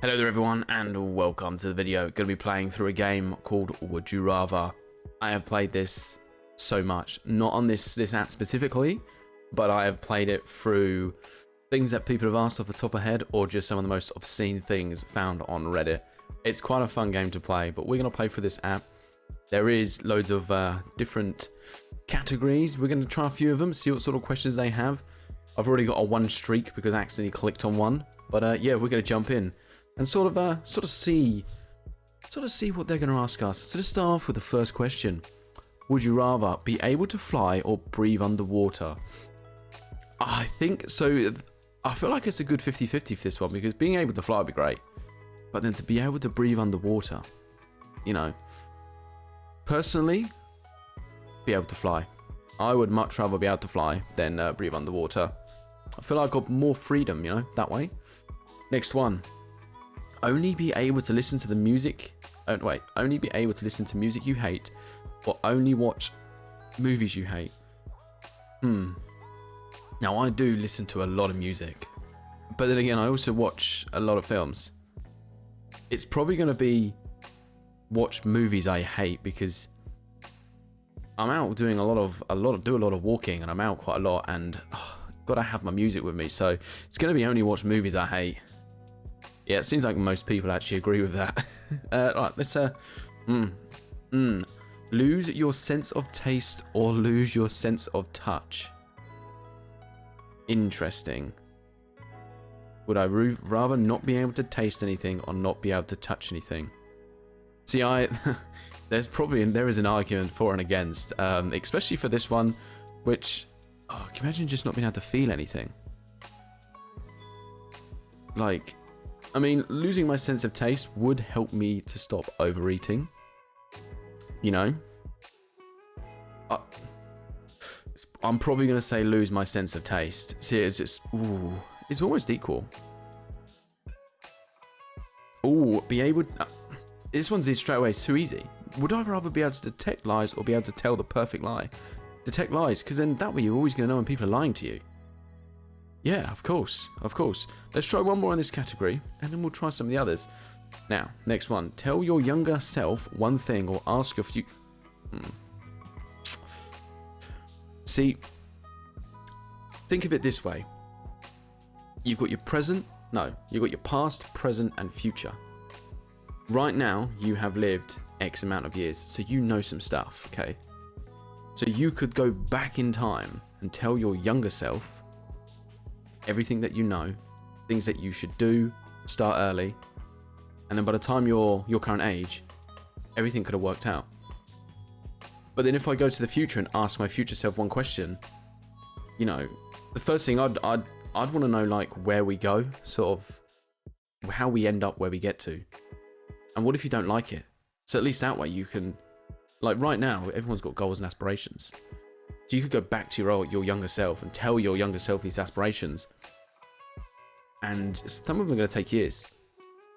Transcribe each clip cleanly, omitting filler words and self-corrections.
Hello there everyone and welcome to the video. Going to be playing through a game called Would You Rather. I have played this so much, not on this app specifically, but I have played it through things that people have asked off the top of head or just some of the most obscene things found on Reddit. It's quite a fun game to play, but we're going to play through this app. There is loads of different categories. We're going to try a few of them, see what sort of questions they have. I've already got a one streak because I accidentally clicked on one, but yeah, we're going to jump in and sort of see what they're going to ask us. So let's start off with the first question. Would you rather be able to fly or breathe underwater? I think so. I feel like it's a good 50-50 for this one because being able to fly would be great, but then to be able to breathe underwater, you know, personally, be able to fly. I would much rather be able to fly than breathe underwater. I feel like I've got more freedom, you know, that way. Next one. Only be able to listen to the music. Only be able to listen to music you hate, or only watch movies you hate. Now I do listen to a lot of music, but then again I also watch a lot of films. It's probably going to be watch movies I hate because I'm out doing a lot of walking, and I'm out quite a lot, and gotta have my music with me. So it's going to be only watch movies I hate. Yeah, it seems like most people actually agree with that. Right, let's lose your sense of taste or lose your sense of touch. Interesting. Would I rather not be able to taste anything or not be able to touch anything? See, there is an argument for and against, especially for this one, which, can you imagine just not being able to feel anything? Like, I mean, losing my sense of taste would help me to stop overeating. You know? I'm probably going to say lose my sense of taste. See, it's almost equal. Ooh, be able... this one's straight away, it's too easy. Would I rather be able to detect lies or be able to tell the perfect lie? Detect lies, because then that way you're always going to know when people are lying to you. Yeah, of course. Let's try one more in this category, and then we'll try some of the others. Now, next one. Tell your younger self one thing or ask your future... See, think of it this way. You've got your you've got your past, present, and future. Right now, you have lived X amount of years, so you know some stuff, okay? So you could go back in time and tell your younger self everything that you know, things that you should do, start early, and then by the time your current age, everything could have worked out. But then if I go to the future and ask my future self one question, you know, the first thing I'd want to know, like, where we go, sort of how we end up where we get to. And what if you don't like it? So at least that way you can, like right now, everyone's got goals and aspirations. So you could go back to your younger self and tell your younger self these aspirations. And some of them are going to take years.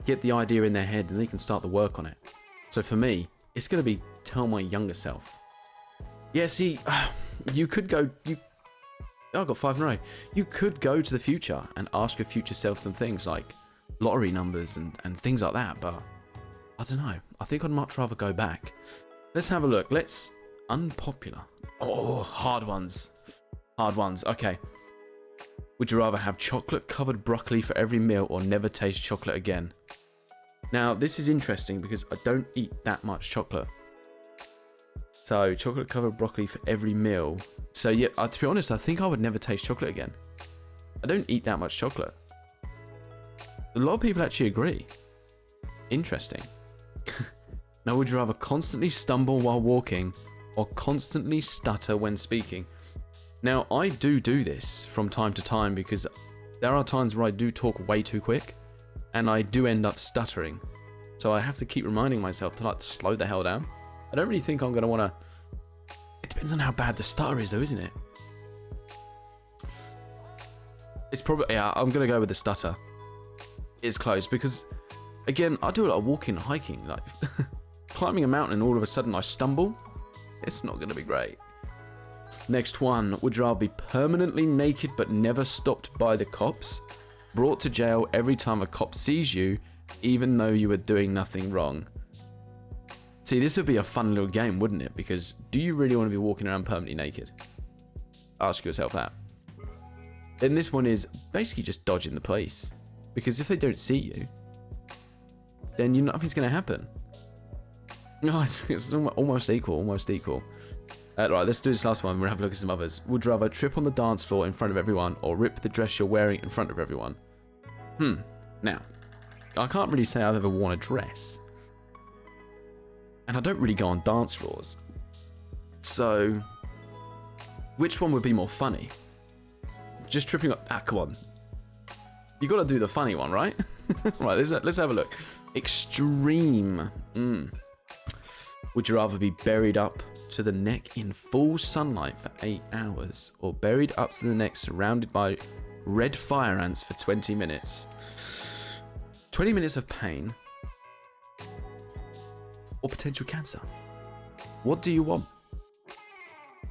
Get the idea in their head and they can start the work on it. So for me, it's going to be tell my younger self. Yeah, see, you could go... I got 5 in a row. You could go to the future and ask your future self some things like lottery numbers and things like that, but I don't know. I think I'd much rather go back. Let's have a look. Let's... Unpopular. Oh, hard ones. Okay. Would you rather have chocolate-covered broccoli for every meal or never taste chocolate again? Now, this is interesting because I don't eat that much chocolate. So, chocolate-covered broccoli for every meal. So, yeah, to be honest, I think I would never taste chocolate again. I don't eat that much chocolate. A lot of people actually agree. Interesting. Now, would you rather constantly stumble while walking or constantly stutter when speaking? Now, I do this from time to time because there are times where I do talk way too quick and I do end up stuttering. So I have to keep reminding myself to like slow the hell down. I don't really think I'm going to want to... It depends on how bad the stutter is though, isn't it? It's probably... Yeah, I'm going to go with the stutter. It's close because, again, I do a lot of walking and hiking. Like climbing a mountain and all of a sudden I stumble. It's not going to be great. Next one. Would you rather be permanently naked but never stopped by the cops? Brought to jail every time a cop sees you even though you were doing nothing wrong. See, this would be a fun little game, wouldn't it? Because do you really want to be walking around permanently naked? Ask yourself that. Then this one is basically just dodging the police. Because if they don't see you, then nothing's going to happen. No, it's almost equal, right, let's do this last one. We're going to have a look at some others. Would you rather trip on the dance floor in front of everyone or rip the dress you're wearing in front of everyone? Now, I can't really say I've ever worn a dress. And I don't really go on dance floors. So, which one would be more funny? Just tripping up... come on. You got to do the funny one, right? Right, let's have a look. Extreme. Would you rather be buried up to the neck in full sunlight for 8 hours or buried up to the neck surrounded by red fire ants for 20 minutes? 20 minutes of pain or potential cancer? What do you want?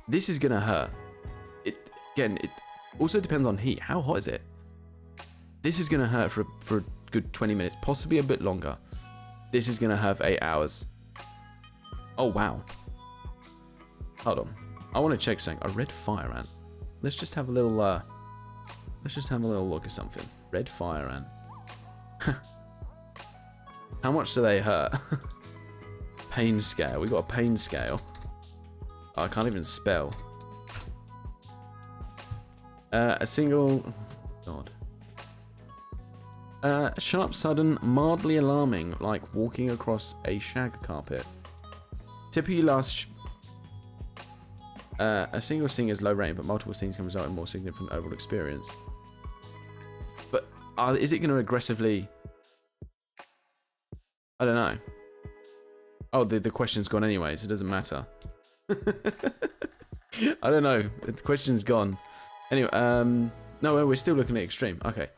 This is gonna hurt. It also depends on heat. How hot is it? This is gonna hurt for a good 20 minutes, possibly a bit longer. This is gonna hurt for 8 hours. Oh wow. Hold on. I want to check something. A red fire ant. Let's just have a little look at something. Red fire ant. How much do they hurt? Pain scale. We got a pain scale. Oh, I can't even spell. A single... God. Sharp, sudden, mildly alarming, like walking across a shag carpet. Typically lasts... a single sting is low rating, but multiple stings can result in more significant overall experience. But is it going to aggressively... I don't know. Oh, the question's gone anyways. It doesn't matter. I don't know. The question's gone. Anyway, no, we're still looking at extreme. Okay.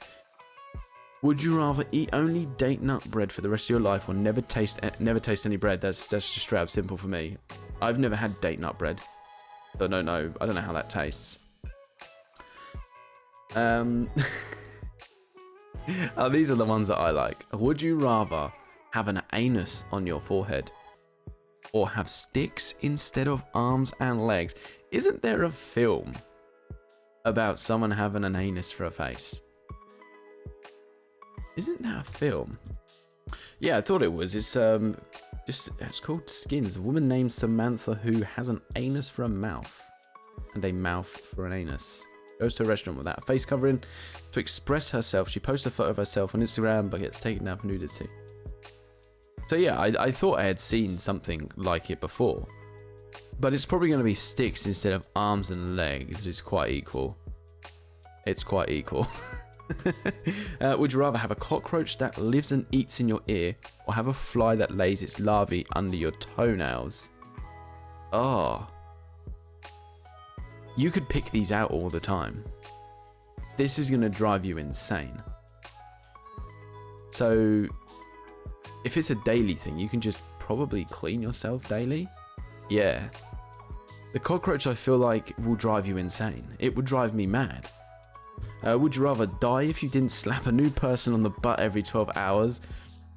Would you rather eat only date nut bread for the rest of your life or never taste any bread? That's just straight up simple for me. I've never had date nut bread. So no, I don't know how that tastes. These are the ones that I like. Would you rather have an anus on your forehead or have sticks instead of arms and legs? Isn't there a film about someone having an anus for a face? Isn't that a film? Yeah, I thought it was. It's called Skins. A woman named Samantha who has an anus for a mouth and a mouth for an anus. Goes to a restaurant without a face covering to express herself. She posts a photo of herself on Instagram but gets taken down for nudity. So yeah, I thought I had seen something like it before. But it's probably going to be sticks instead of arms and legs. It's quite equal. It's quite equal. Would you rather have a cockroach that lives and eats in your ear or have a fly that lays its larvae under your toenails? Oh. You could pick these out all the time. This is going to drive you insane. So, if it's a daily thing, you can just probably clean yourself daily. Yeah. The cockroach, I feel like, will drive you insane. It would drive me mad. Would you rather die if you didn't slap a new person on the butt every 12 hours?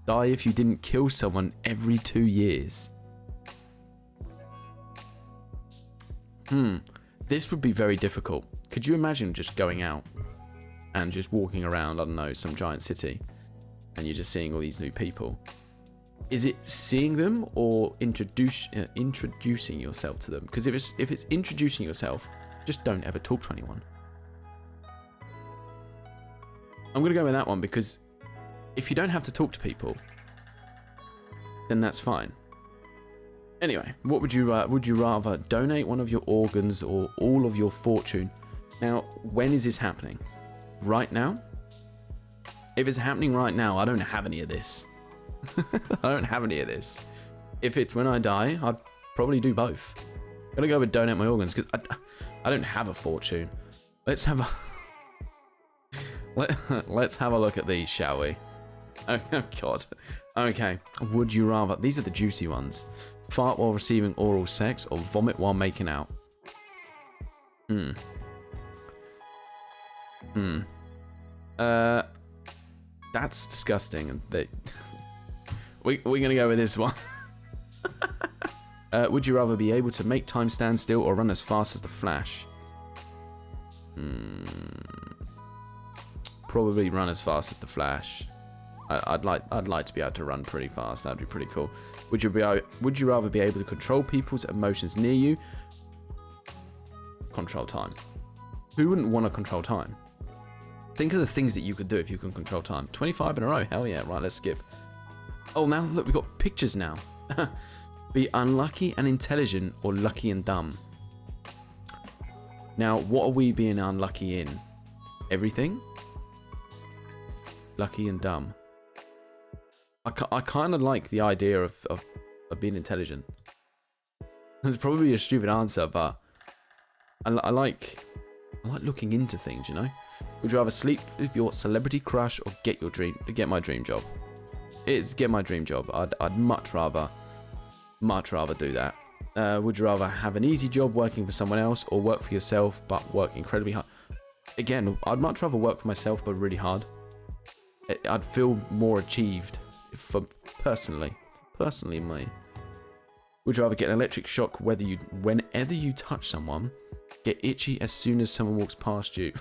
Die if you didn't kill someone every 2 years? This would be very difficult. Could you imagine just going out and just walking around, I don't know, some giant city, and you're just seeing all these new people? Is it seeing them or introducing yourself to them? Because if it's introducing yourself, just don't ever talk to anyone. I'm going to go with that one because if you don't have to talk to people, then that's fine. Anyway, what would you rather donate one of your organs or all of your fortune? Now, when is this happening? Right now? If it's happening right now, I don't have any of this. I don't have any of this. If it's when I die, I'd probably do both. I'm going to go with donate my organs because I don't have a fortune. Let's have a... Let's have a look at these, shall we? Oh, God. Okay. Would you rather... These are the juicy ones. Fart while receiving oral sex or vomit while making out? That's disgusting. And we're gonna go with this one. Would you rather be able to make time stand still or run as fast as the Flash? Probably run as fast as the Flash. I'd like to be able to run pretty fast. That'd be pretty cool. Would you rather be able to control people's emotions near you? Control time. Who wouldn't want to control time? Think of the things that you could do if you can control time. 25 in a row. Hell yeah. Right, let's skip. Oh, now look, we've got pictures now. Be unlucky and intelligent or lucky and dumb. Now, what are we being unlucky in? Everything? Lucky and dumb. I kind of like the idea of being intelligent. It's probably a stupid answer, but I like looking into things, you know? Would you rather sleep with your celebrity crush or get my dream job? It's get my dream job. I'd much rather do that. Would you rather have an easy job working for someone else or work for yourself but work incredibly hard? Again, I'd much rather work for myself but really hard. I'd feel more achieved personally me. Would you rather get an electric shock whenever you touch someone, get itchy as soon as someone walks past you?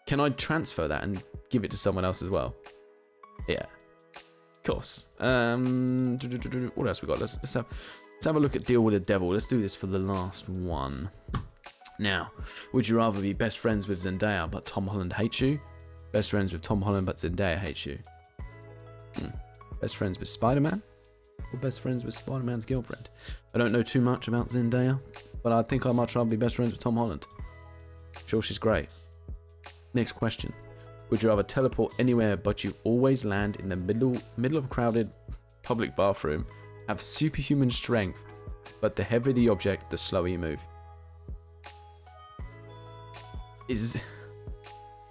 Can I transfer that and give it to someone else as well? Yeah. Of course. What else we got? Let's have a look at Deal with the Devil. Let's do this for the last one. Now, would you rather be best friends with Zendaya but Tom Holland hates you? Best friends with Tom Holland but Zendaya hates you? Best friends with Spider-Man? Or best friends with Spider-Man's girlfriend? I don't know too much about Zendaya, but I think I'd much rather be best friends with Tom Holland. Sure, she's great. Next question. Would you rather teleport anywhere but you always land in the middle of a crowded public bathroom, have superhuman strength, but the heavier the object, the slower you move?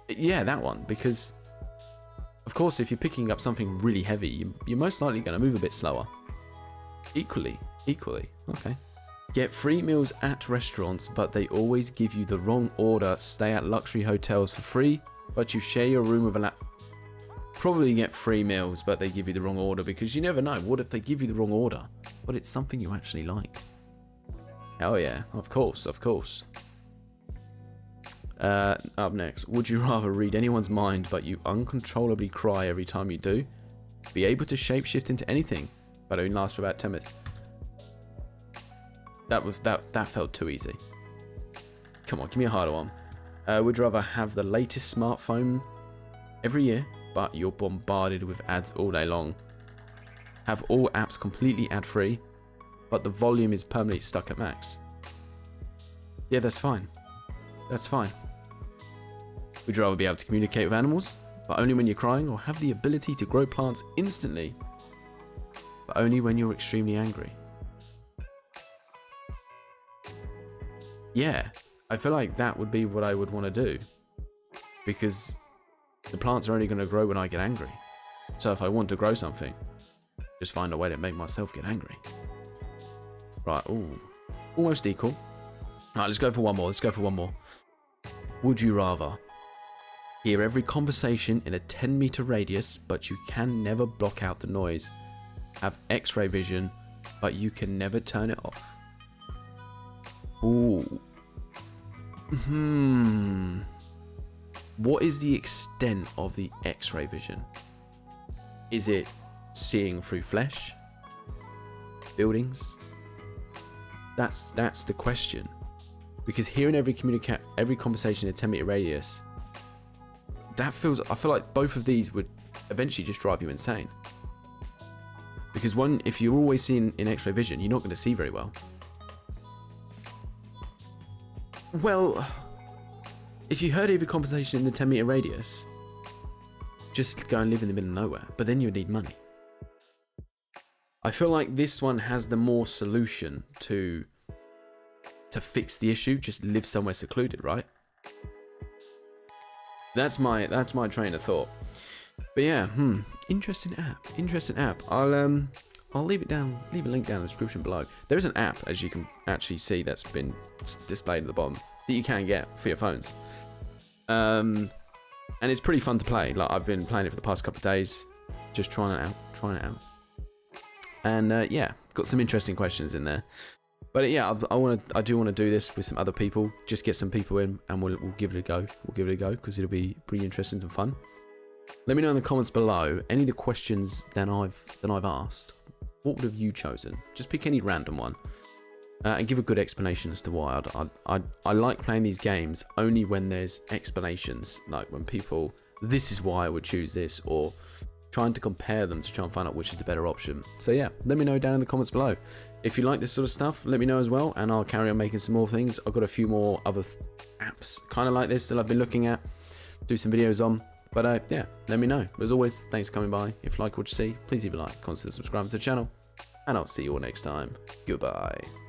Yeah, that one, because of course if you're picking up something really heavy, you're most likely going to move a bit slower. Equally. Okay. Get free meals at restaurants, but they always give you the wrong order. Stay at luxury hotels for free, but you share your room with a Probably get free meals, but they give you the wrong order, because you never know. What if they give you the wrong order, but it's something you actually like? Hell yeah, of course. Up next, would you rather read anyone's mind, but you uncontrollably cry every time you do? Be able to shapeshift into anything, but only last for about 10 minutes. That felt too easy. Come on, give me a harder one. Would you rather have the latest smartphone every year, but you're bombarded with ads all day long? Have all apps completely ad-free, but the volume is permanently stuck at max? Yeah, that's fine. Would you rather be able to communicate with animals, but only when you're crying, or have the ability to grow plants instantly, but only when you're extremely angry? Yeah, I feel like that would be what I would want to do, because the plants are only going to grow when I get angry. So if I want to grow something, just find a way to make myself get angry. Right, ooh, almost equal. Right, let's go for one more. Would you rather hear every conversation in a 10-meter radius, but you can never block out the noise? Have X-ray vision, but you can never turn it off? Ooh. What is the extent of the X-ray vision? Is it seeing through flesh? Buildings? That's the question. Because hearing every conversation in a 10-meter radius, I feel like both of these would eventually just drive you insane. Because one, if you're always seeing in X-ray vision, you're not going to see very well. Well, if you heard every conversation in the 10-meter radius, just go and live in the middle of nowhere. But then you'd need money. I feel like this one has the more solution to fix the issue. Just live somewhere secluded, right? That's my train of thought. But yeah, interesting app. I'll leave a link down in the description below. There is an app, as you can actually see, that's been displayed at the bottom, that you can get for your phones. And it's pretty fun to play. Like, I've been playing it for the past couple of days, just trying it out. And yeah, got some interesting questions in there. But yeah, I do want to do this with some other people. Just get some people in, and we'll give it a go. We'll give it a go because it'll be pretty interesting and fun. Let me know in the comments below any of the questions that I've asked. What would have you chosen? Just pick any random one, and give a good explanation as to why. I like playing these games only when there's explanations, like when people, this is why I would choose this, or trying to compare them to try and find out which is the better option. So yeah, let me know down in the comments below. If you like this sort of stuff, let me know as well, and I'll carry on making some more things. I've got a few more other apps kind of like this that I've been looking at, do some videos on. But yeah, let me know. As always, thanks for coming by. If you like what you see, please leave a like, consider subscribing to the channel, and I'll see you all next time. Goodbye.